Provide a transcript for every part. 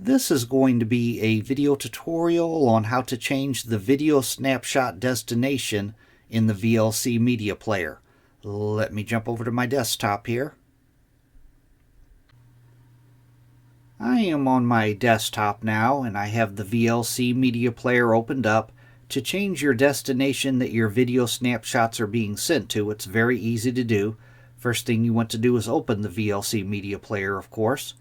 This is going to be a video tutorial on how to change the video snapshot destination in the VLC Media Player. Let me jump over to my desktop here. I am on my desktop now and I have the VLC Media Player opened up. To change your destination that your video snapshots are being sent to, it's very easy to do. First thing you want to do is open the VLC Media Player, of course.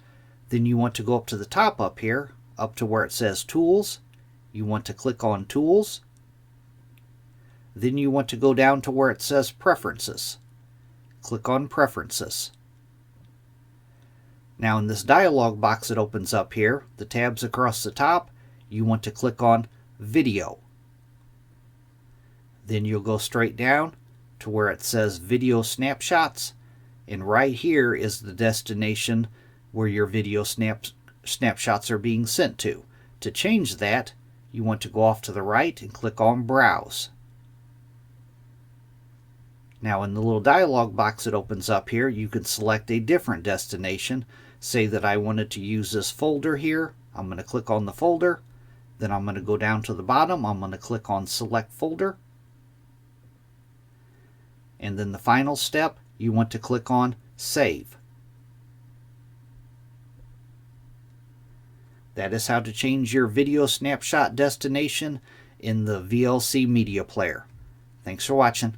Then you want to go up to the top up here, up to where it says Tools. You want to click on Tools. Then you want to go down to where it says Preferences. Click on Preferences. Now in this dialog box that opens up here, the tabs across the top, you want to click on Video. Then you'll go straight down to where it says Video Snapshots, and right here is the destination where your video snapshots are being sent to. To change that, you want to go off to the right and click on Browse. Now in the little dialog box that opens up here, you can select a different destination. Say that I wanted to use this folder here. I'm going to click on the folder. Then I'm going to go down to the bottom. I'm going to click on Select Folder. And then the final step, you want to click on Save. That is how to change your video snapshot destination in the VLC Media Player. Thanks for watching.